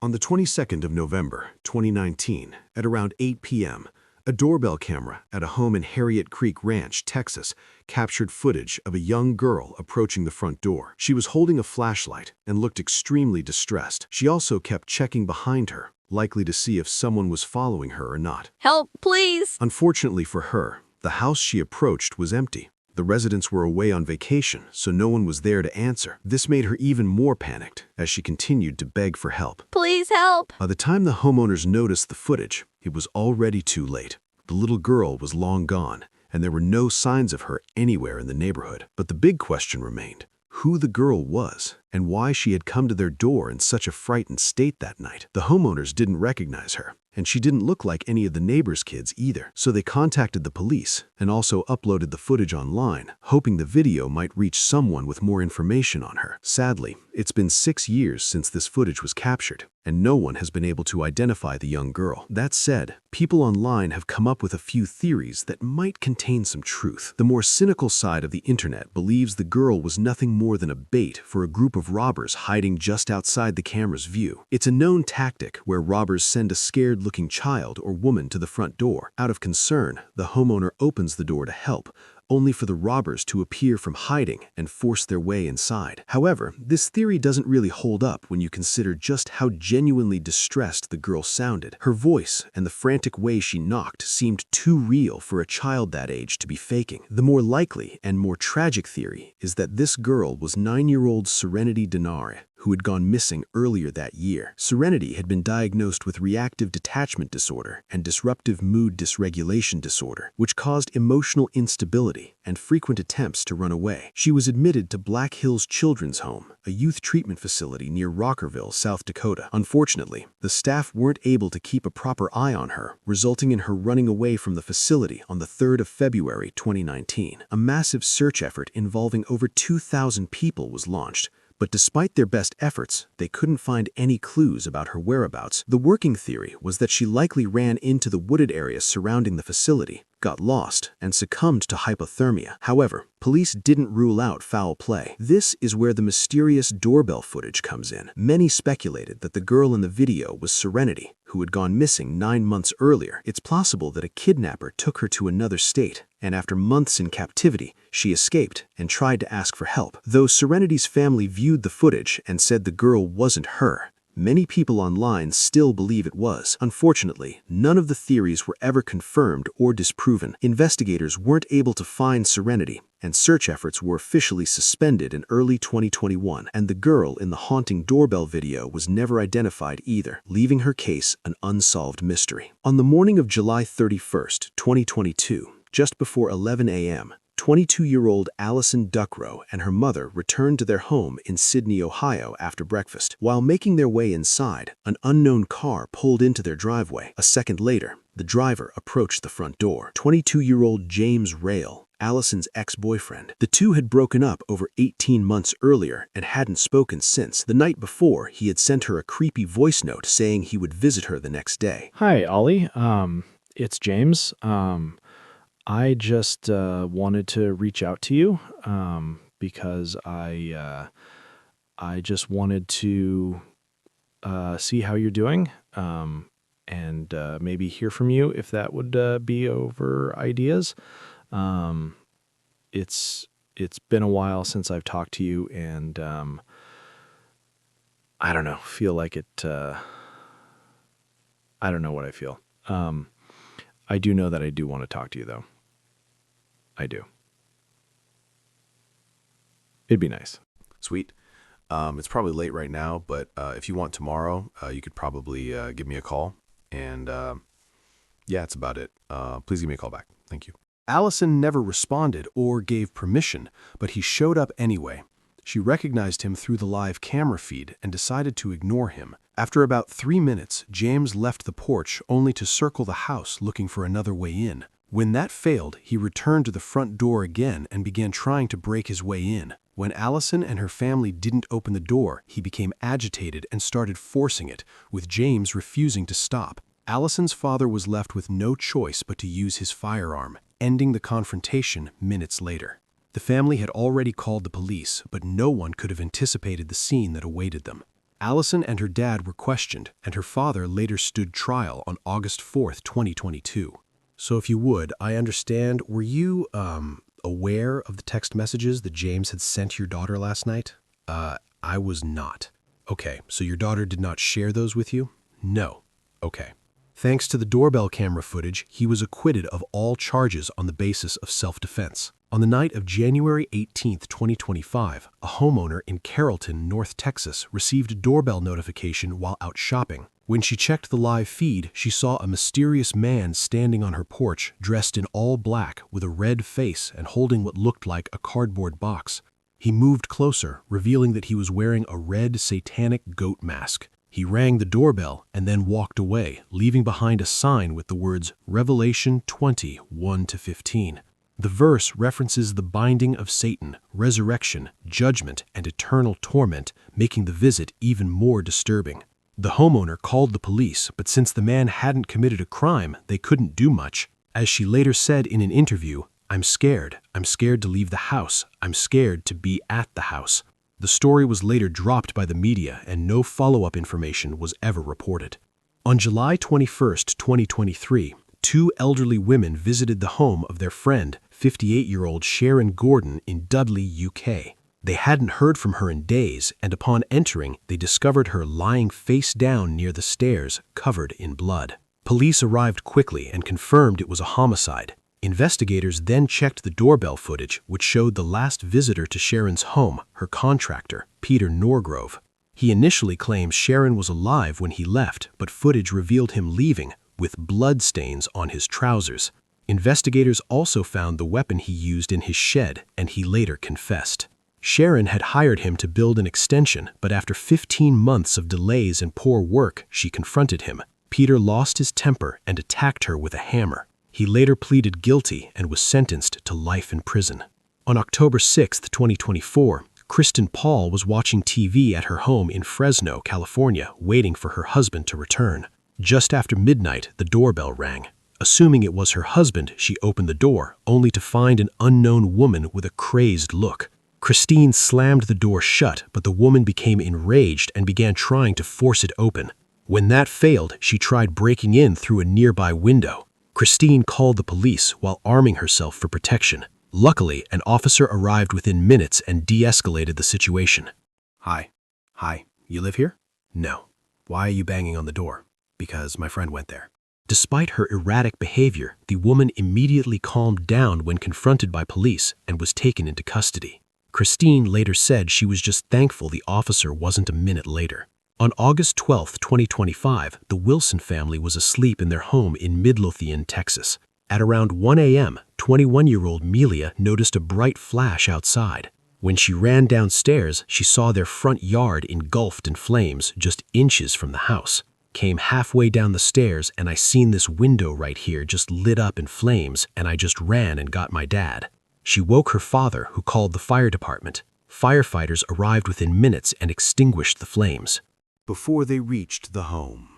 On the 22nd of November, 2019, at around 8 p.m., a doorbell camera at a home in Harriet Creek Ranch, Texas, captured footage of a young girl approaching the front door. She was holding a flashlight and looked extremely distressed. She also kept checking behind her, likely to see if someone was following her or not. Help, please! Unfortunately for her, the house she approached was empty. The residents were away on vacation, so no one was there to answer. This made her even more panicked as she continued to beg for help. Please help! By the time the homeowners noticed the footage, it was already too late. The little girl was long gone, and there were no signs of her anywhere in the neighborhood. But the big question remained: who the girl was and why she had come to their door in such a frightened state that night. The homeowners didn't recognize her, and she didn't look like any of the neighbors' kids either. So they contacted the police and also uploaded the footage online, hoping the video might reach someone with more information on her. Sadly, it's been 6 years since this footage was captured, and no one has been able to identify the young girl. That said, people online have come up with a few theories that might contain some truth. The more cynical side of the internet believes the girl was nothing more than a bait for a group of robbers hiding just outside the camera's view. It's a known tactic where robbers send a scared-looking child or woman to the front door. Out of concern, the homeowner opens the door to help, only for the robbers to appear from hiding and force their way inside. However, this theory doesn't really hold up when you consider just how genuinely distressed the girl sounded. Her voice and the frantic way she knocked seemed too real for a child that age to be faking. The more likely and more tragic theory is that this girl was 9-year-old Serenity Denari, who had gone missing earlier that year. Serenity had been diagnosed with reactive detachment disorder and disruptive mood dysregulation disorder, which caused emotional instability and frequent attempts to run away. She was admitted to Black Hills Children's Home, a youth treatment facility near Rockerville, South Dakota. Unfortunately, the staff weren't able to keep a proper eye on her, resulting in her running away from the facility on the 3rd of February 2019. A massive search effort involving over 2,000 people was launched, but despite their best efforts, they couldn't find any clues about her whereabouts. The working theory was that she likely ran into the wooded area surrounding the facility, got lost, and succumbed to hypothermia. However, police didn't rule out foul play. This is where the mysterious doorbell footage comes in. Many speculated that the girl in the video was Serenity, who had gone missing 9 months earlier. It's possible that a kidnapper took her to another state, and after months in captivity, she escaped and tried to ask for help. Though Serenity's family viewed the footage and said the girl wasn't her, many people online still believe it was. Unfortunately, none of the theories were ever confirmed or disproven. Investigators weren't able to find Serenity, and search efforts were officially suspended in early 2021, and the girl in the haunting doorbell video was never identified either, leaving her case an unsolved mystery. On the morning of July 31st, 2022, just before 11 a.m., 22-year-old Allison Duckrow and her mother returned to their home in Sydney, Ohio after breakfast. While making their way inside, an unknown car pulled into their driveway. A second later, the driver approached the front door. 22-year-old James Rail, Allison's ex-boyfriend. The two had broken up over 18 months earlier and hadn't spoken since. The night before, he had sent her a creepy voice note saying he would visit her the next day. Hi, Ollie. It's James. I just wanted to reach out to you because I just wanted to see how you're doing and maybe hear from you if that would be over ideas. It's been a while since I've talked to you, and I don't know, feel like it. I don't know what I feel. I do know that I do want to talk to you, though. I do. It'd be nice. Sweet. It's probably late right now, but if you want tomorrow, you could probably give me a call. And yeah, that's about it. Please give me a call back. Thank you. Allison never responded or gave permission, but he showed up anyway. She recognized him through the live camera feed and decided to ignore him. After about 3 minutes, James left the porch only to circle the house looking for another way in. When that failed, he returned to the front door again and began trying to break his way in. When Allison and her family didn't open the door, he became agitated and started forcing it, with James refusing to stop. Allison's father was left with no choice but to use his firearm, ending the confrontation minutes later. The family had already called the police, but no one could have anticipated the scene that awaited them. Allison and her dad were questioned, and her father later stood trial on August 4th, 2022. So if you would, I understand, were you, aware of the text messages that James had sent your daughter last night? I was not. Okay, so your daughter did not share those with you? No. Okay. Thanks to the doorbell camera footage, he was acquitted of all charges on the basis of self-defense. On the night of January 18, 2025, a homeowner in Carrollton, North Texas, received a doorbell notification while out shopping. When she checked the live feed, she saw a mysterious man standing on her porch, dressed in all black with a red face and holding what looked like a cardboard box. He moved closer, revealing that he was wearing a red satanic goat mask. He rang the doorbell and then walked away, leaving behind a sign with the words Revelation 20, 1-15. The verse references the binding of Satan, resurrection, judgment, and eternal torment, making the visit even more disturbing. The homeowner called the police, but since the man hadn't committed a crime, they couldn't do much. As she later said in an interview, I'm scared to leave the house. I'm scared to be at the house. The story was later dropped by the media and no follow-up information was ever reported. On July 21, 2023, two elderly women visited the home of their friend, 58-year-old Sharon Gordon in Dudley, UK. They hadn't heard from her in days, and upon entering, they discovered her lying face down near the stairs, covered in blood. Police arrived quickly and confirmed it was a homicide. Investigators then checked the doorbell footage, which showed the last visitor to Sharon's home, her contractor, Peter Norgrove. He initially claims Sharon was alive when he left, but footage revealed him leaving, with blood stains on his trousers. Investigators also found the weapon he used in his shed, and he later confessed. Sharon had hired him to build an extension, but after 15 months of delays and poor work, she confronted him. Peter lost his temper and attacked her with a hammer. He later pleaded guilty and was sentenced to life in prison. On October 6, 2024, Kristen Paul was watching TV at her home in Fresno, California, waiting for her husband to return. Just after midnight, the doorbell rang. Assuming it was her husband, she opened the door, only to find an unknown woman with a crazed look. Christine slammed the door shut, but the woman became enraged and began trying to force it open. When that failed, she tried breaking in through a nearby window. Christine called the police while arming herself for protection. Luckily, an officer arrived within minutes and de-escalated the situation. Hi, you live here? No. Why are you banging on the door? Because my friend went there. Despite her erratic behavior, the woman immediately calmed down when confronted by police and was taken into custody. Christine later said she was just thankful the officer wasn't a minute later. On August 12, 2025, the Wilson family was asleep in their home in Midlothian, Texas. At around 1 a.m., 21-year-old Melia noticed a bright flash outside. When she ran downstairs, she saw their front yard engulfed in flames just inches from the house. Came halfway down the stairs and I seen this window right here just lit up in flames and I just ran and got my dad. She woke her father, who called the fire department. Firefighters arrived within minutes and extinguished the flames. Before they reached the home,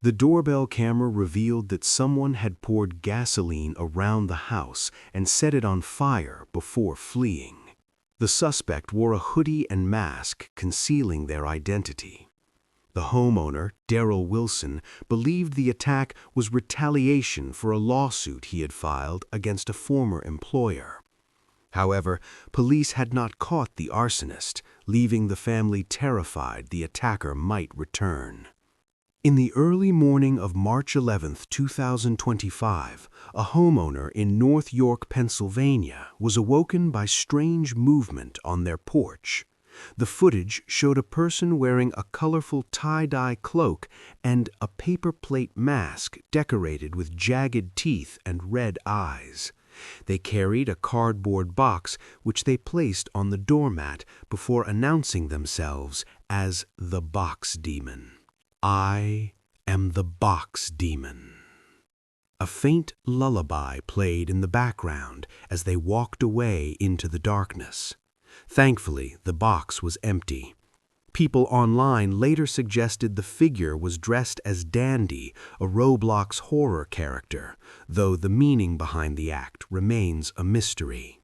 the doorbell camera revealed that someone had poured gasoline around the house and set it on fire before fleeing. The suspect wore a hoodie and mask concealing their identity. The homeowner, Daryl Wilson, believed the attack was retaliation for a lawsuit he had filed against a former employer. However, police had not caught the arsonist, leaving the family terrified the attacker might return. In the early morning of March 11, 2025, a homeowner in North York, Pennsylvania, was awoken by strange movement on their porch. The footage showed a person wearing a colorful tie-dye cloak and a paper plate mask decorated with jagged teeth and red eyes. They carried a cardboard box which they placed on the doormat before announcing themselves as the Box Demon. I am the Box Demon. A faint lullaby played in the background as they walked away into the darkness. Thankfully, the box was empty. People online later suggested the figure was dressed as Dandy, a Roblox horror character, though the meaning behind the act remains a mystery.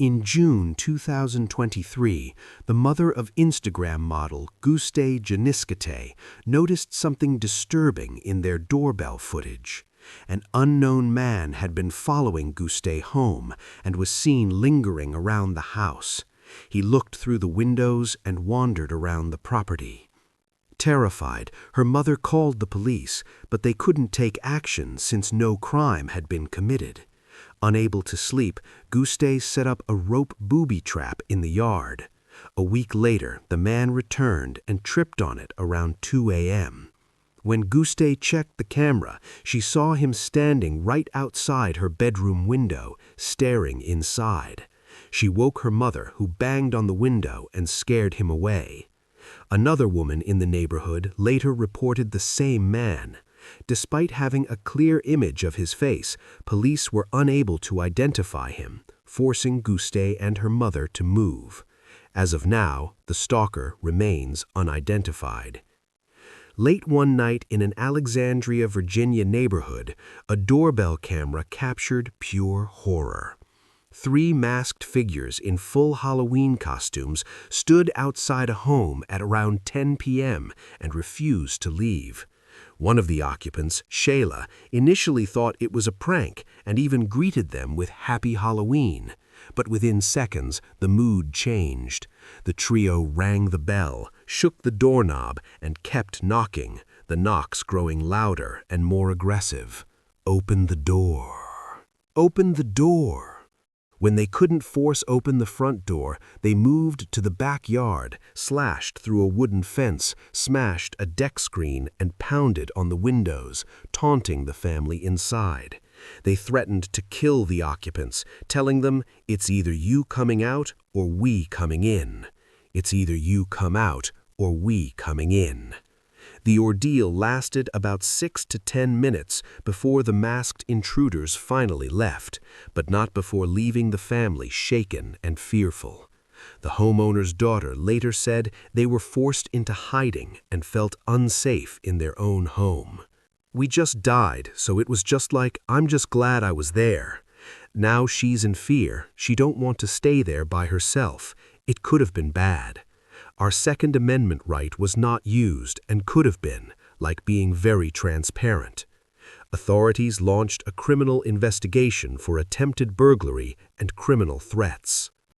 In June 2023, the mother of Instagram model Guste Janiskate noticed something disturbing in their doorbell footage. An unknown man had been following Guste home and was seen lingering around the house. He looked through the windows and wandered around the property. Terrified, her mother called the police, but they couldn't take action since no crime had been committed. Unable to sleep, Guste set up a rope booby trap in the yard. A week later, the man returned and tripped on it around 2 a.m. When Guste checked the camera, she saw him standing right outside her bedroom window, staring inside. She woke her mother, who banged on the window and scared him away. Another woman in the neighborhood later reported the same man. Despite having a clear image of his face, police were unable to identify him, forcing Guste and her mother to move. As of now, the stalker remains unidentified. Late one night in an Alexandria, Virginia neighborhood, a doorbell camera captured pure horror. 3 masked figures in full Halloween costumes stood outside a home at around 10 p.m. and refused to leave. One of the occupants, Shayla, initially thought it was a prank and even greeted them with Happy Halloween. But within seconds, the mood changed. The trio rang the bell, shook the doorknob, and kept knocking, the knocks growing louder and more aggressive. "Open the door. Open the door." When they couldn't force open the front door, they moved to the backyard, slashed through a wooden fence, smashed a deck screen, and pounded on the windows, taunting the family inside. They threatened to kill the occupants, telling them, "It's either you coming out or we coming in. It's either you come out or we coming in." The ordeal lasted about 6 to 10 minutes before the masked intruders finally left, but not before leaving the family shaken and fearful. The homeowner's daughter later said they were forced into hiding and felt unsafe in their own home. "We just died, so it was just like, I'm just glad I was there. Now she's in fear. She don't want to stay there by herself. It could have been bad. Our Second Amendment right was not used and could have been, like being very transparent." Authorities launched a criminal investigation for attempted burglary and criminal threats.